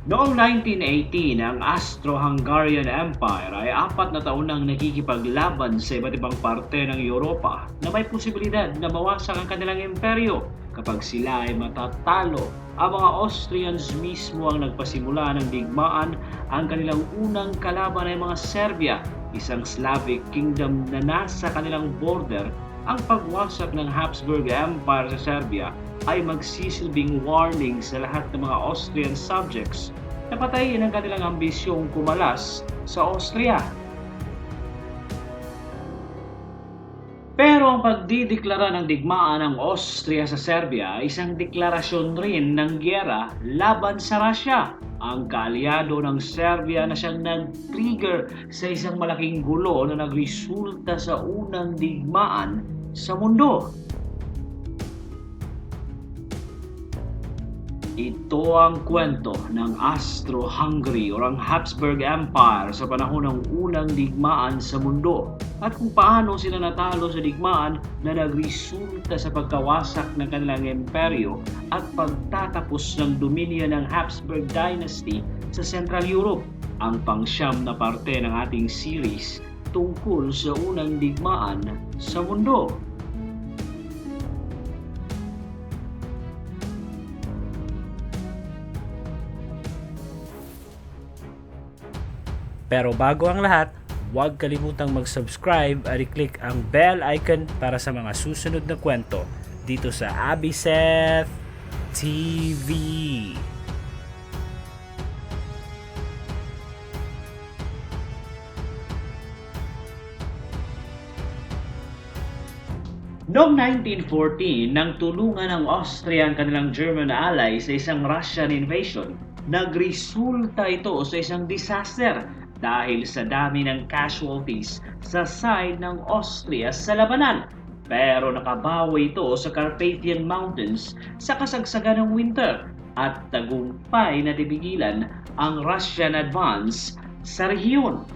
Noong 1918, ang Austro-Hungarian Empire ay 4 na taon nang nakikipaglaban sa iba't ibang parte ng Europa na may posibilidad na mawasak ang kanilang imperyo kapag sila ay matatalo. Ang mga Austrians mismo ang nagpasimula ng digmaan. Ang kanilang unang kalaban ay mga Serbia, isang Slavic kingdom na nasa kanilang border. Ang pagwasak ng Habsburg Empire sa Serbia ay magsisilbing warning sa lahat ng mga Austrian subjects na patayin ang kanilang ambisyong kumalas sa Austria. Pero ang pagdideklara ng digmaan ng Austria sa Serbia ay isang deklarasyon rin ng giyera laban sa Russia. Ang kaalyado ng Serbia na siyang nag-trigger sa isang malaking gulo na nagresulta sa unang digmaan sa mundo. Ito ang kwento ng Austro-Hungary o ang Habsburg Empire sa panahon ng unang digmaan sa mundo at kung paano sila natalo sa digmaan na nagresulta sa pagkawasak ng kanilang imperyo at pagtatapos ng dominio ng Habsburg Dynasty sa Central Europe. Ang pangsyam na parte ng ating series tungkol sa unang digmaan sa mundo. Pero bago ang lahat, huwag kalimutang mag-subscribe at i-click ang bell icon para sa mga susunod na kwento dito sa Abiseth TV. Noong 1914, nang tulungan ng Austria ang kanilang German ally sa isang Russian invasion, nagresulta ito sa isang disaster dahil sa dami ng casualties sa side ng Austria sa labanan. Pero nakabawi ito sa Carpathian Mountains sa kasagsagan ng winter at tagumpay na tipigilan ang Russian advance sa rehiyon.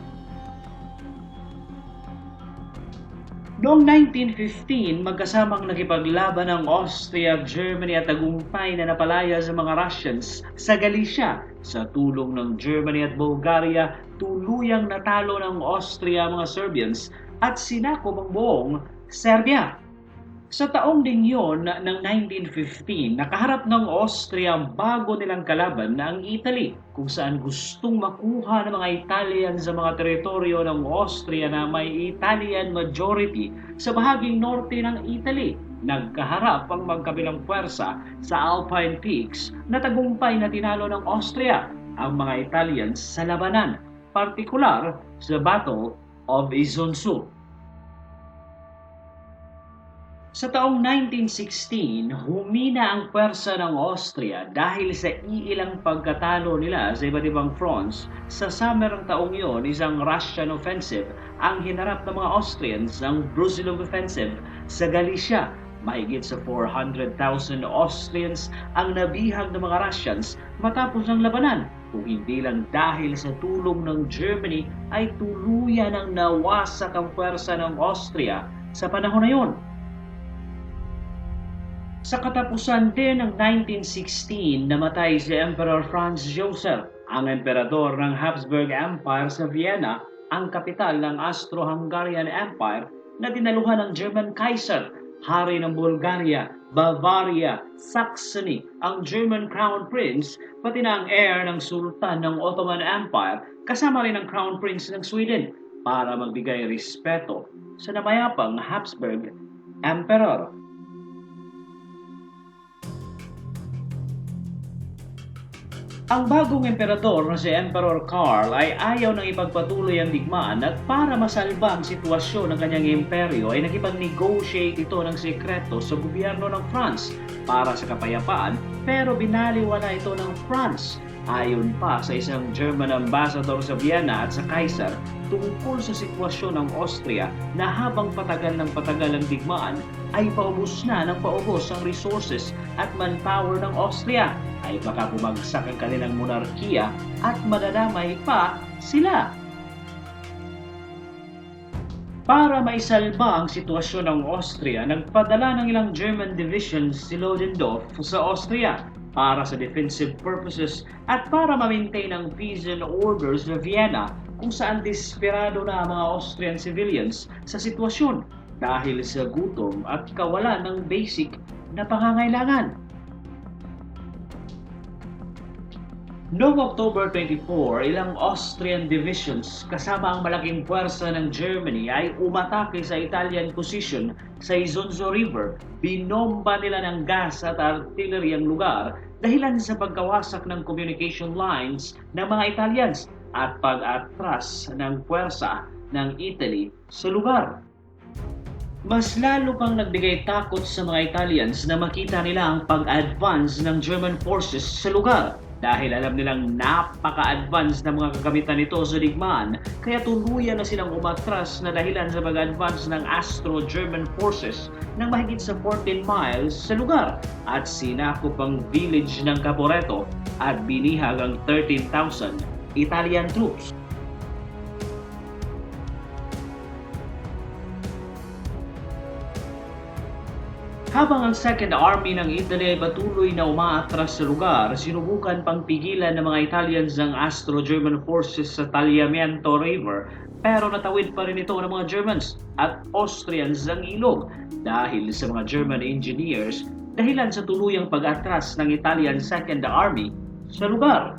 Noong 1915, magkasamang nakipaglaban ang Austria, Germany at tagumpay na napalaya sa mga Russians sa Galicia. Sa tulong ng Germany at Bulgaria, tuluyang natalo ng Austria mga Serbians at sinakop ang buong Serbia. Sa taong ding yon ng 1915, nakaharap ng Austria ang bago nilang kalaban na ang Italy, kung saan gustong makuha ng mga Italian sa mga teritoryo ng Austria na may Italian majority sa bahaging norte ng Italy. Nagkaharap ang magkabilang puwersa sa Alpine Peaks na tagumpay na tinalo ng Austria ang mga Italians sa labanan, partikular sa Battle of Isonzo. Sa taong 1916, humina ang pwersa ng Austria dahil sa iilang pagkatalo nila sa iba't ibang fronts. Sa summer ng taong iyon, isang Russian offensive ang hinarap ng mga Austrians, ang Brusilov offensive sa Galicia. Mahigit sa 400,000 Austrians ang nabihag ng mga Russians matapos ang labanan. Kung hindi lang dahil sa tulong ng Germany ay tuluyan ang nawasak ang pwersa ng Austria sa panahon na iyon. Sa katapusan din ng 1916, namatay si Emperor Franz Joseph, ang emperador ng Habsburg Empire sa Vienna, ang kapital ng Austro-Hungarian Empire na dinaluhan ng German Kaiser, hari ng Bulgaria, Bavaria, Saxony, ang German Crown Prince, pati na ang heir ng Sultan ng Ottoman Empire, kasama rin ang Crown Prince ng Sweden, para magbigay respeto sa namayapang Habsburg Emperor. Ang bagong emperador na si Emperor Karl ay ayaw nang ipagpatuloy ang digmaan at para masalba ang sitwasyon ng kanyang imperyo ay nakipag-negotiate ito ng sekreto sa gobyerno ng France para sa kapayapaan, pero binaliwala ito ng France. Ayon pa sa isang German ambassador sa Vienna at sa Kaiser tungkol sa sitwasyon ng Austria na habang patagal ng patagal ang digmaan ay paubos na ng paubos ang resources at manpower ng Austria, ay baka bumagsak ang kanilang monarkiya at madadamay pa sila. Para maisalba ang sitwasyon ng Austria, nagpadala ng ilang German divisions si Ludendorff sa Austria. para sa defensive purposes at para ma-maintain ang peace and order sa Vienna, kung saan desperado na ang mga Austrian civilians sa sitwasyon dahil sa gutom at kawalan ng basic na pangangailangan. Noong October 24, ilang Austrian divisions kasama ang malaking puwersa ng Germany ay umatake sa Italian position sa Isonzo River. Binomba nila ng gas at artillery ang lugar dahilan sa pagkawasak ng communication lines ng mga Italians at pag-atras ng puwersa ng Italy sa lugar. Mas lalo pang nagbigay takot sa mga Italians na makita nila ang pag-advance ng German forces sa lugar. Dahil alam nilang napaka-advance na mga kagamitan nito sa digmaan, kaya tuluyan na silang umatras na dahilan sa pag-advance ng Austro-German forces ng mahigit sa 14 miles sa lugar at sinakop ang village ng Caporetto at binihag ang 13,000 Italian troops. Habang ang Second Army ng Italy ay patuloy na umaatras sa lugar, sinubukan pang pigilan ng mga Italians ang Austro-German forces sa Tagliamento River, pero natawid pa rin ito ng mga Germans at Austrians ang ilog dahil sa mga German engineers dahilan sa tuluyang pag-atras ng Italian Second Army sa lugar.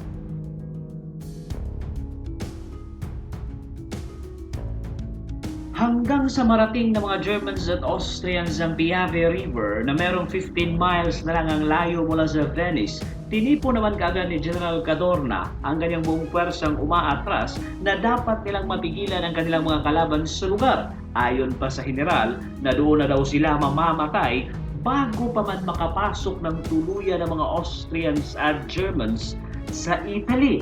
Hanggang sa marating ng mga Germans at Austrians ang Piave River na merong 15 miles na lang ang layo mula sa Venice, tinipo naman kaagad ni General Cadorna ang kanyang buong pwersang umaatras na dapat nilang mapigilan ang kanilang mga kalaban sa lugar. Ayon pa sa general na doon na daw sila mamamatay bago pa man makapasok ng tuluyan ng mga Austrians at Germans sa Italy.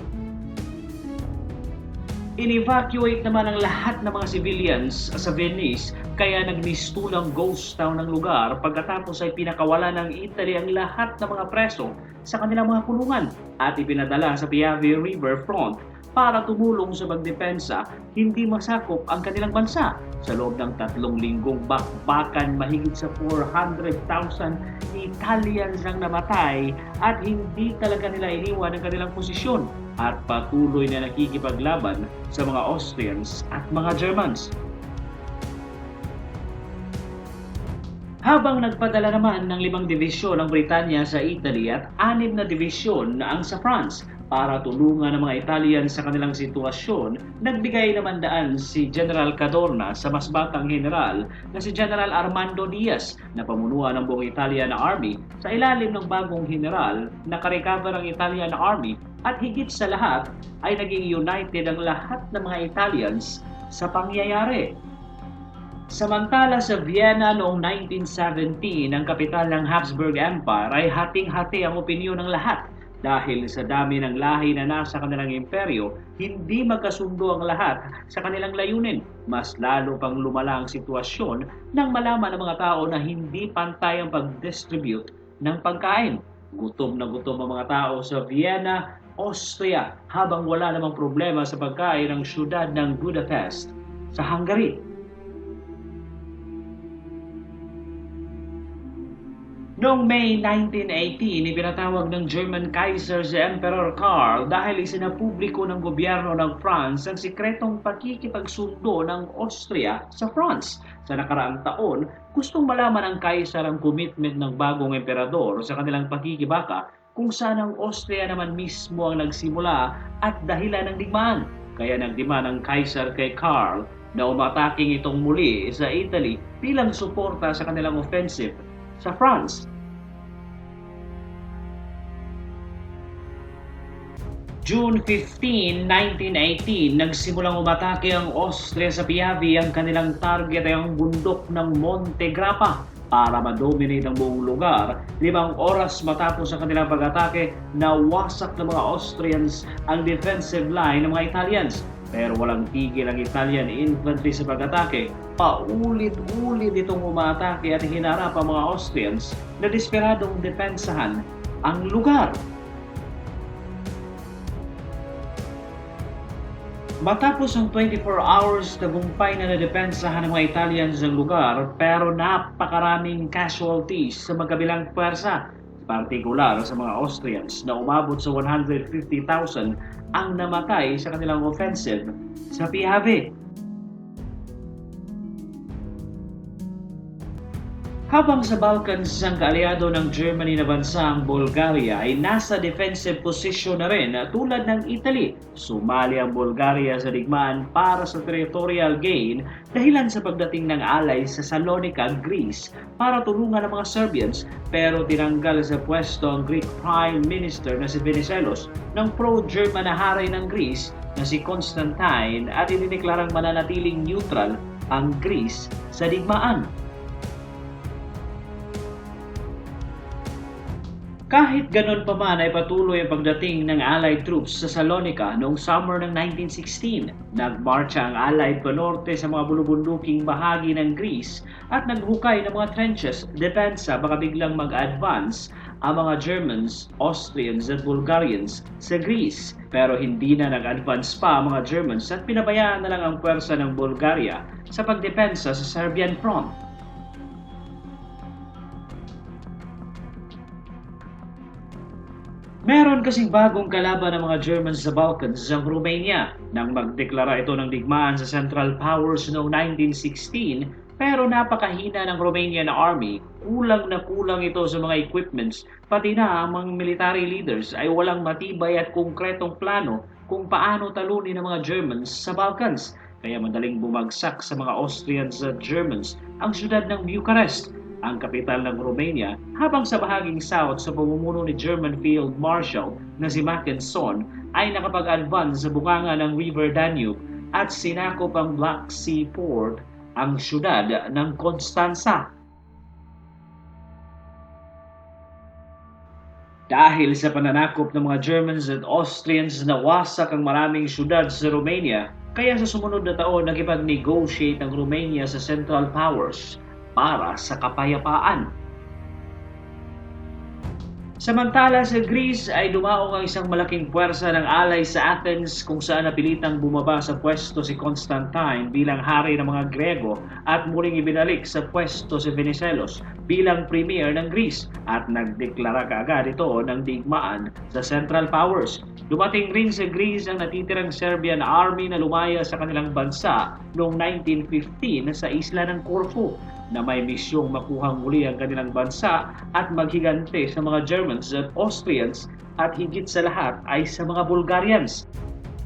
In-evacuate naman ang lahat ng mga civilians sa Venice kaya nagmistulang ghost town ng lugar pagkatapos ay pinakawala ng Italy ang lahat ng mga preso sa kanilang mga kulungan at ipinadala sa Piave River front para tumulong sa pagdepensa, hindi masakop ang kanilang bansa. Sa loob ng 3 linggong bakbakan, mahigit sa 400,000 Italians ang namatay at hindi talaga nila iniwan ang kanilang posisyon at patuloy na nakikipaglaban sa mga Austrians at mga Germans. Habang nagpadala naman ng 5 dibisyon ang Britanya sa Italy at 6 na dibisyon ang sa France para tulungan ang mga Italian sa kanilang sitwasyon, nagbigay naman daan si General Cadorna sa mas batang general na si General Armando Diaz na pamunuan ng buong Italian Army sa ilalim ng bagong general na karecover ang Italian Army at higit sa lahat ay naging united ang lahat ng mga Italians sa pangyayari. Samantala sa Vienna noong 1917, ang kapital ng Habsburg Empire ay hating-hati ang opinyon ng lahat. Dahil sa dami ng lahi na nasa kanilang imperyo, hindi magkasundo ang lahat sa kanilang layunin. Mas lalo pang lumala ang sitwasyon nang malaman ng mga tao na hindi pantay ang pag-distribute ng pagkain. Gutom na gutom ang mga tao sa Vienna, Austria, habang wala namang problema sa pagkain ng syudad ng Budapest sa Hungary. Noong May 1918, ipinatawag ng German Kaiser si Emperor Karl dahil isinapubliko ng gobyerno ng France ang sikretong pakikipagsundo ng Austria sa France. Sa nakaraang taon, gustong malaman ng Kaiser ang commitment ng bagong emperador sa kanilang pakikibaka kung saan ang Austria naman mismo ang nagsimula at dahilan ng digmaan. Kaya nagdima ng Kaiser kay Karl na umataking itong muli sa Italy bilang suporta sa kanilang offensive sa France. June 15, 1918, nagsimulang umatake ang Austria sa Piave. Ang kanilang target ay ang bundok ng Monte Grappa para ma-dominate ang buong lugar. 5 oras matapos ang kanilang pag-atake, nawasak ng mga Austrians ang defensive line ng mga Italians. Pero walang tigil ang Italian infantry sa pag-atake. Paulit-ulit itong umatake at hinarap ang mga Austrians na desperadong depensahan ang lugar. Matapos ang 24 hours, tagumpay na nadepensahan ng mga Italians ang lugar pero napakaraming casualties sa magkabilang puwersa. partikular sa mga Austrians na umabot sa 150,000 ang namatay sa kanilang offensive sa Piave. Habang sa Balkans, ang kaalyado ng Germany na bansang Bulgaria ay nasa defensive position na rin tulad ng Italy. Sumali ang Bulgaria sa digmaan para sa territorial gain dahilan sa pagdating ng allies sa Salonika, Greece para tulungan ang mga Serbians, pero tinanggal sa pwesto ang Greek Prime Minister na si Venizelos ng pro-German na hari ng Greece na si Constantine at idineklarang mananatiling neutral ang Greece sa digmaan. Kahit ganon pa man ay patuloy ang pagdating ng Allied troops sa Salonika noong summer ng 1916. Nagmarcha ang Allied panorte sa mga bulubunduking bahagi ng Greece at naghukay ng mga trenches, depensa baka biglang mag-advance ang mga Germans, Austrians at Bulgarians sa Greece. Pero hindi na nag-advance pa ang mga Germans at pinabayaan na lang ang pwersa ng Bulgaria sa pagdepensa sa Serbian front. Meron kasing bagong kalaban ng mga Germans sa Balkans, ang Romania. Nang magdeklara ito ng digmaan sa Central Powers noong 1916, pero napakahina ng Romanian Army, kulang na kulang ito sa mga equipments, pati na ang mga military leaders ay walang matibay at konkretong plano kung paano talunin ng mga Germans sa Balkans. Kaya madaling bumagsak sa mga Austrians at Germans ang siyudad ng Bucharest, ang kapital ng Romania, habang sa bahaging south sa pamumuno ni German Field Marshal na si Mackensen ay nakapag-advance sa bunganga ng River Danube at sinakop ang Black Sea port, ang siyudad ng Constanza. Dahil sa pananakop ng mga Germans at Austrians, nawasak ang maraming siyudad sa Romania, kaya sa sumunod na taon nakipag-negotiate ang Romania sa Central Powers para sa kapayapaan. Samantala sa Greece ay dumaong ang isang malaking puwersa ng allies sa Athens kung saan napilitang bumaba sa pwesto si Constantine bilang hari ng mga Grego at muling ibinalik sa pwesto si Venizelos bilang premier ng Greece at nagdeklara kaagad ito ng digmaan sa Central Powers. Dumating rin sa Greece ang natitirang Serbian army na lumaya sa kanilang bansa noong 1915 sa isla ng Corfu na may misyong makuhang muli ang kanilang bansa at maghigante sa mga Germans at Austrians at higit sa lahat ay sa mga Bulgarians.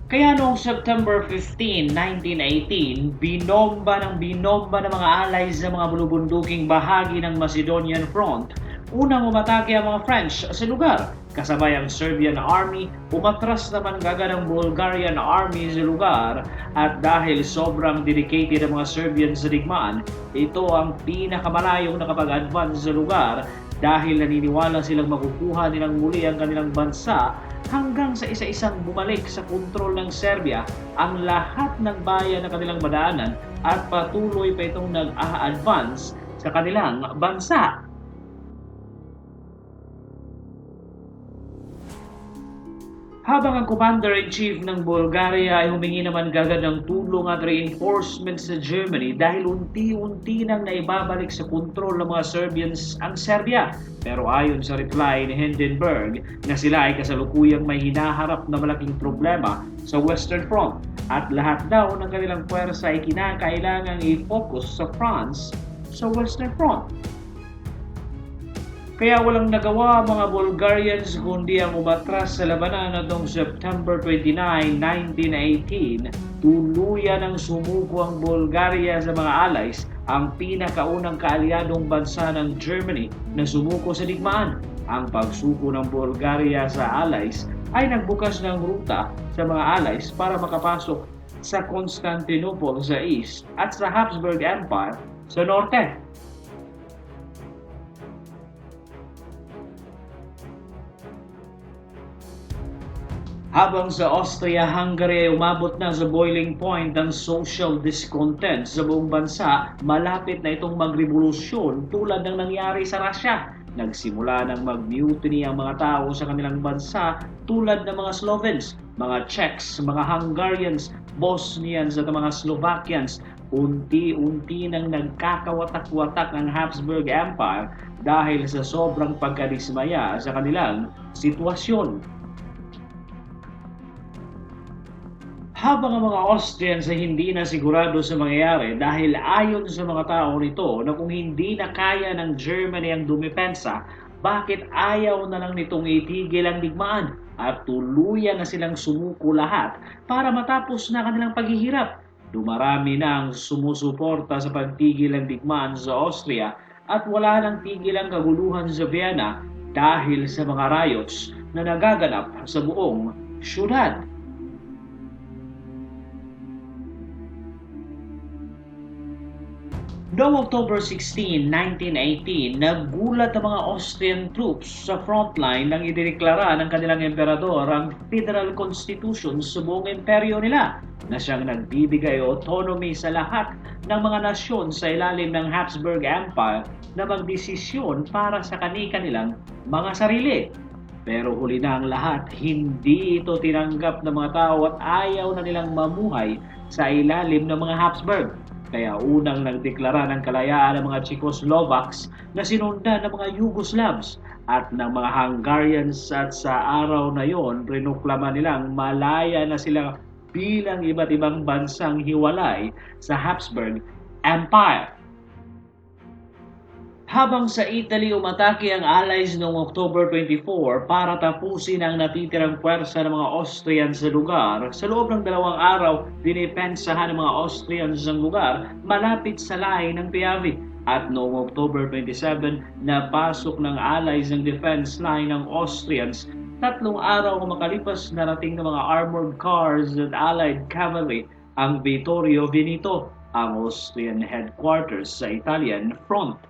Kaya noong September 15, 1918, binomba ng mga allies sa mga bulubunduking bahagi ng Macedonian Front. Unang umatake ang mga French sa lugar. Kasabay ang Serbian Army, umatras naman agad ang Bulgarian Army sa lugar at dahil sobrang dedicated ang mga Serbians sa digmaan, ito ang pinakamalayong nakapag-advance sa lugar dahil naniniwala silang makukuha nilang muli ang kanilang bansa hanggang sa isa-isang bumalik sa kontrol ng Serbia ang lahat ng bayan na kanilang madaanan at patuloy pa itong nag-a-advance sa kanilang bansa. Habang ang Commander-in-Chief ng Bulgaria ay humingi naman agad ng tulong at reinforcement sa Germany dahil unti-unti nang naibabalik sa kontrol ng mga Serbians ang Serbia. Pero ayon sa reply ni Hindenburg na sila ay kasalukuyang may hinaharap na malaking problema sa Western Front at lahat daw ng kanilang puwersa ay kinakailangang i-focus sa France sa Western Front. Kaya walang nagawa mga Bulgarians kundi ang umatras sa labanan noong September 29, 1918. Tuluyan ang sumuko ang Bulgaria sa mga allies, ang pinakaunang kaalyadong bansa ng Germany na sumuko sa digmaan. Ang pagsuko ng Bulgaria sa allies ay nagbukas ng ruta sa mga allies para makapasok sa Constantinople sa east at sa Habsburg Empire sa norte. Habang sa Austria-Hungary ay umabot na sa boiling point ang social discontent sa buong bansa, malapit na itong magrevolusyon tulad ng nangyari sa Russia. Nagsimula ng mag-mutiny ang mga tao sa kanilang bansa tulad ng mga Slovens, mga Czechs, mga Hungarians, Bosnians at mga Slovakians unti-unti nang nagkakawatak-watak ang Habsburg Empire dahil sa sobrang pagkadismaya sa kanilang sitwasyon. Habang ang mga Austrians ay hindi na sigurado sa mangyayari dahil ayon sa mga tao nito na kung hindi na kaya ng Germany ang dumepensa, bakit ayaw na lang nitong itigil ang digmaan at tuluyan na silang sumuko lahat para matapos na kanilang paghihirap. Dumarami na ang sumusuporta sa pagtigil ng digmaan sa Austria at wala nang tigil ang kaguluhan sa Vienna dahil sa mga riots na nagaganap sa buong syudad. Noong October 16, 1918, naggulat ang mga Austrian troops sa frontline nang idineklara ng kanilang emperador ang Federal Constitution sa buong imperyo nila na siyang nagbibigay autonomy sa lahat ng mga nasyon sa ilalim ng Habsburg Empire na magdesisyon para sa kani-kanilang mga sarili. Pero huli na ang lahat, hindi ito tinanggap ng mga tao at ayaw na nilang mamuhay sa ilalim ng mga Habsburg. Kaya unang nagdeklara ng kalayaan ng mga Czechoslovaks na sinundan ng mga Yugoslavs at ng mga Hungarians at sa araw na yon, rinuklama nilang malaya na sila bilang iba't ibang bansang hiwalay sa Habsburg Empire. Habang sa Italy umatake ang Allies noong October 24 para tapusin ang natitirang puwersa ng mga Austrians sa lugar, sa loob ng 2 araw, dinipensahan ng mga Austrians ang lugar malapit sa lahi ng Piave. At noong October 27, napasok ng Allies ang defense line ng Austrians. 3 araw makalipas, narating ng mga armored cars at Allied cavalry ang Vittorio Veneto, ang Austrian headquarters sa Italian front.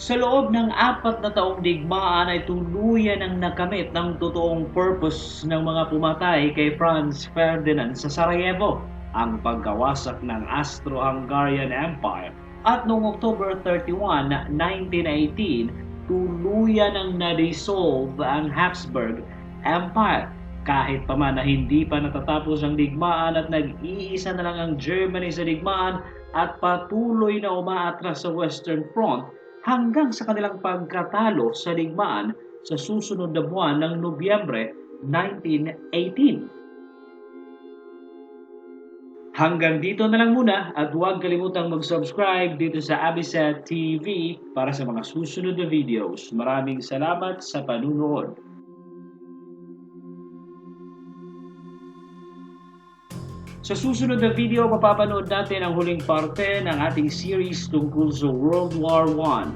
Sa loob ng 4 na taong digmaan ay tuluyan ang nakamit ng totoong purpose ng mga pumatay kay Franz Ferdinand sa Sarajevo, ang pagkawasak ng Austro-Hungarian Empire. At noong October 31, 1918, tuluyan ang na-dissolve ang Habsburg Empire. Kahit pa man na hindi pa natatapos ang digmaan at nag-iisa na lang ang Germany sa digmaan at patuloy na umaatras sa Western Front, hanggang sa kanilang pagkatalo sa digmaan sa susunod na buwan ng Nobyembre 1918. Hanggang dito na lang muna at huwag kalimutang mag-subscribe dito sa Abiset TV para sa mga susunod na videos. Maraming salamat sa panunood. Sa susunod na video, mapapanood natin ang huling parte ng ating series tungkol sa World War I.